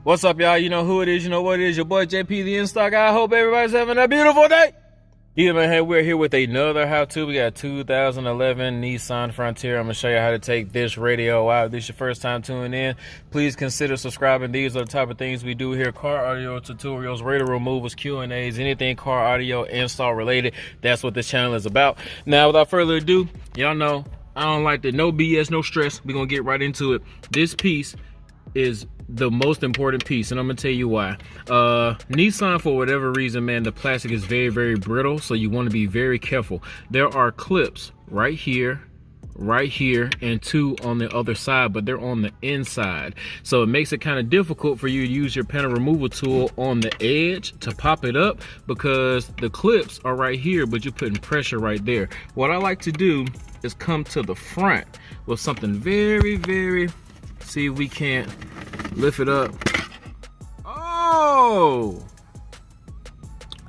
What's up, y'all? You know who it is, you know what it is. Your boy JP, the install guy. I hope everybody's having a beautiful day. Yeah, man, we're here with another how-to. We got 2011 Nissan Frontier. I'm going to show you how to take this radio out. If this is your first time tuning in, please consider subscribing. These are the type of things we do here. Car audio tutorials, radio removals, Q&As, anything car audio install related. That's what this channel is about. Now, without further ado, y'all know I don't like the no BS, no stress. We're going to get right into it. This piece is the most important piece, and I'm gonna tell you why. Nissan, for whatever reason, man, the plastic is very, very brittle, so you want to be very careful. There are clips right here, and two on the other side, but they're on the inside, so it makes it kind of difficult for you to use your panel removal tool on the edge to pop it up, because the clips are right here, but you're putting pressure right there. What I like to do is come to the front with something very, very, see if we can't lift it up. Oh,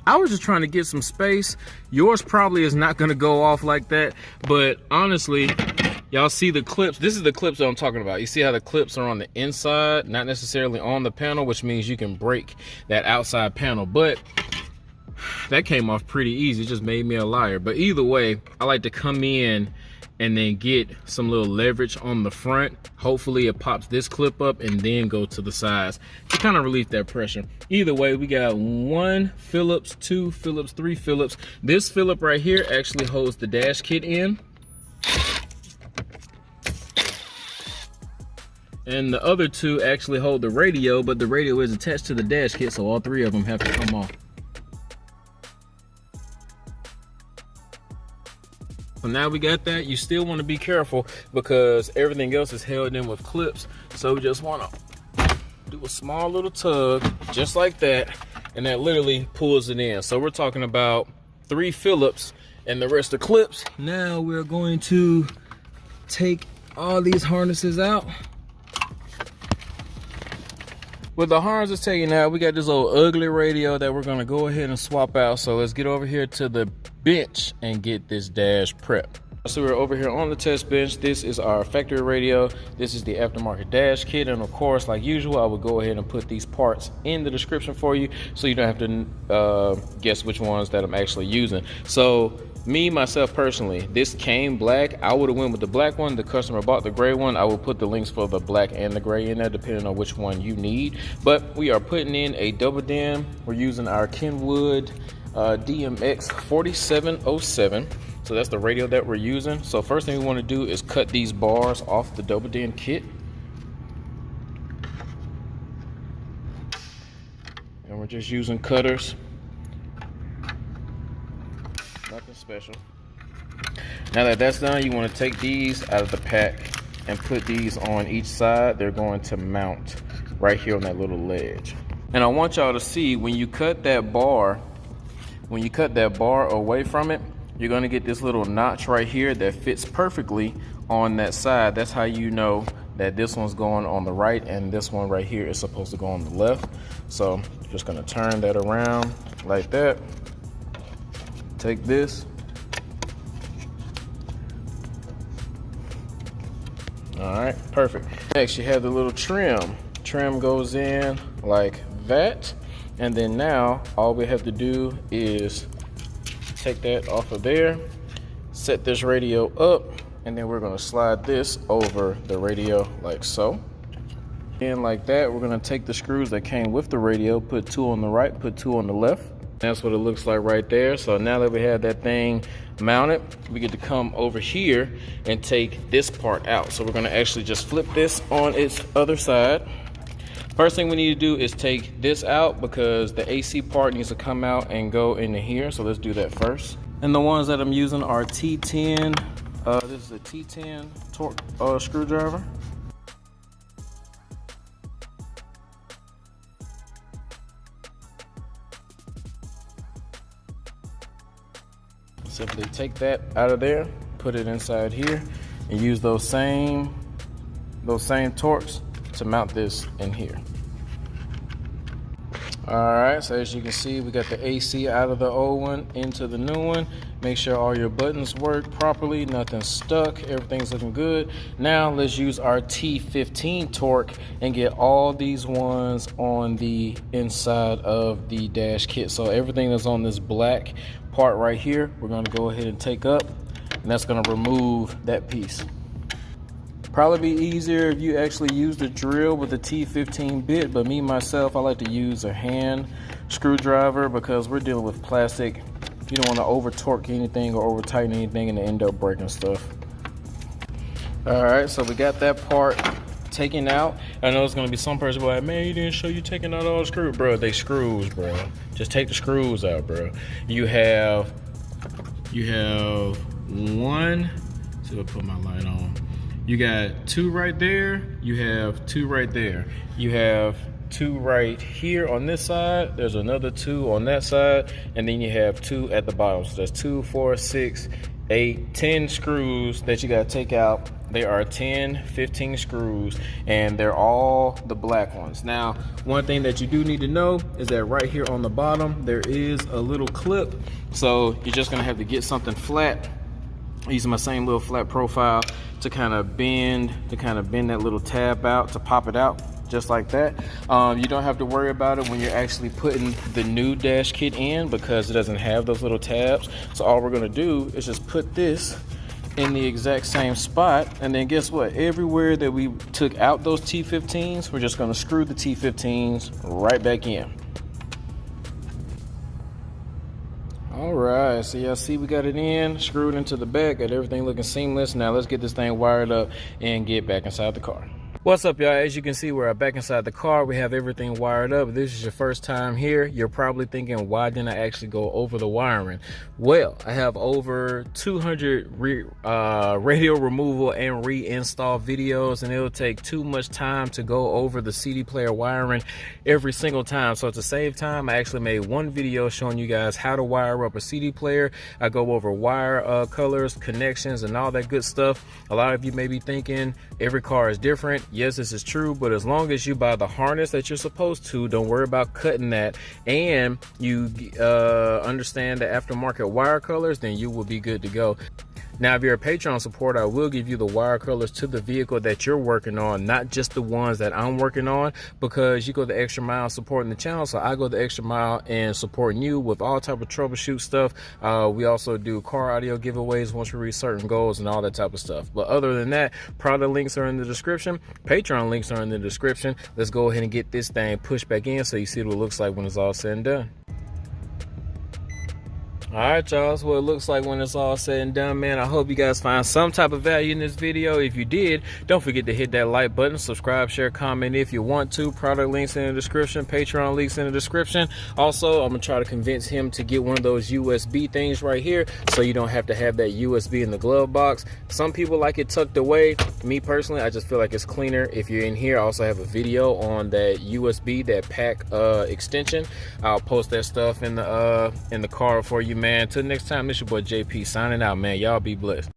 I was just trying to get some space. Yours probably is not gonna go off like that, but honestly, y'all see the clips. This is the clips that I'm talking about. You see how the clips are on the inside, not necessarily on the panel, which means you can break that outside panel, but that came off pretty easy. It just made me a liar. But either way, I like to come in and then get some little leverage on the front. Hopefully it pops this clip up and then go to the sides to kind of relieve that pressure. Either way, we got 1 Phillips, 2 Phillips, 3 Phillips. This Phillip right here actually holds the dash kit in. And the other 2 actually hold the radio, but the radio is attached to the dash kit, so all 3 of them have to come off. So now we got that. You still want to be careful because everything else is held in with clips. So we just want to do a small little tug just like that, and that literally pulls it in. So we're talking about 3 Phillips and the rest of clips. Now we're going to take all these harnesses out. With the harnesses taken out, we got this old ugly radio that we're going to go ahead and swap out. So let's get over here to the bench and get this dash prepped. So we're over here on the test bench. This is our factory radio. This is the aftermarket dash kit, and of course, like usual, I would go ahead and put these parts in the description for you so you don't have to guess which ones that I'm actually using. So me, myself personally, this came black. I would have went with the black one. The customer bought the gray one. I will put the links for the black and the gray in there depending on which one you need. But we are putting in a double dim. We're using our Kenwood DMX 4707. So that's the radio that we're using. So first thing we want to do is cut these bars off the double dim kit. And we're just using cutters. Nothing special. Now that that's done, you want to take these out of the pack and put these on each side. They're going to mount right here on that little ledge. And I want y'all to see when you cut that bar, away from it, you're going to get this little notch right here that fits perfectly on that side. That's how you know that this one's going on the right and this one right here is supposed to go on the left. So just going to turn that around like that. Take this. All right, perfect. Next, you have the little trim. Trim goes in like that. And then now all we have to do is take that off of there, set this radio up, and then we're going to slide this over the radio like so. And like that, we're going to take the screws that came with the radio, put 2 on the right, put 2 on the left. That's what it looks like right there. So now that we have that thing mounted, we get to come over here and take this part out. So we're going to actually just flip this on its other side. First thing we need to do is take this out because the AC part needs to come out and go into here. So let's do that first. And the ones that I'm using are T10. This is a T10 torque screwdriver. Simply take that out of there, put it inside here, and use those same torques to mount this in here. Alright, so as you can see, we got the AC out of the old one into the new one. Make sure all your buttons work properly, nothing's stuck, everything's looking good. Now let's use our T15 torque and get all these ones on the inside of the dash kit. So everything that's on this black part right here, we're going to go ahead and take up, and that's going to remove that piece. Probably be easier if you actually use the drill with the T15 bit, but me myself, I like to use a hand screwdriver because we're dealing with plastic. You don't want to over torque anything or over tighten anything and end up breaking stuff. All right, so we got that part taken out. I know it's gonna be some person like, man, you didn't show you taking out all the screws. Bro, they screws, bro. Just take the screws out, bro. You have one, see if I put my light on. You got two right there, you have two right there. You have two right here on this side, there's another two on that side, and then you have two at the bottom. So that's 2, 4, 6, 8, 10 screws that you gotta take out. There are 10, 15 screws, and they're all the black ones. Now, one thing that you do need to know is that right here on the bottom, there is a little clip. So you're just gonna have to get something flat, using my same little flat profile to kind of bend that little tab out, to pop it out just like that. You don't have to worry about it when you're actually putting the new dash kit in because it doesn't have those little tabs. So all we're gonna do is just put this in the exact same spot, and then guess what? Everywhere that we took out those T15s, we're just gonna screw the T15s right back in. All right, so y'all see we got it in, screwed into the back, got everything looking seamless. Now let's get this thing wired up and get back inside the car. What's up, y'all? As you can see, we're back inside the car. We have everything wired up. If this is your first time here, you're probably thinking, why didn't I actually go over the wiring? Well, I have over 200 radio removal and reinstall videos, and it'll take too much time to go over the CD player wiring every single time. So to save time, I actually made one video showing you guys how to wire up a CD player. I go over wire colors, connections, and all that good stuff. A lot of you may be thinking every car is different. Yes, this is true, but as long as you buy the harness that you're supposed to, don't worry about cutting that, and you understand the aftermarket wire colors, then you will be good to go. Now, if you're a Patreon supporter, I will give you the wire colors to the vehicle that you're working on, not just the ones that I'm working on, because you go the extra mile supporting the channel. So I go the extra mile and supporting you with all type of troubleshoot stuff. We also do car audio giveaways once we reach certain goals and all that type of stuff. But other than that, product links are in the description. Patreon links are in the description. Let's go ahead and get this thing pushed back in so you see what it looks like when it's all said and done. All right, y'all, that's what it looks like when it's all said and done, man. I hope you guys find some type of value in this video. If you did, don't forget to hit that like button, subscribe, share, comment if you want to. Product links in the description, Patreon links in the description. Also, I'm gonna try to convince him to get one of those USB things right here so you don't have to have that USB in the glove box. Some people like it tucked away. Me personally, I just feel like it's cleaner if you're in here. I also have a video on that USB, that pack extension. I'll post that stuff in the car for you, man. Till next time, this your boy JP signing out, man. Y'all be blessed.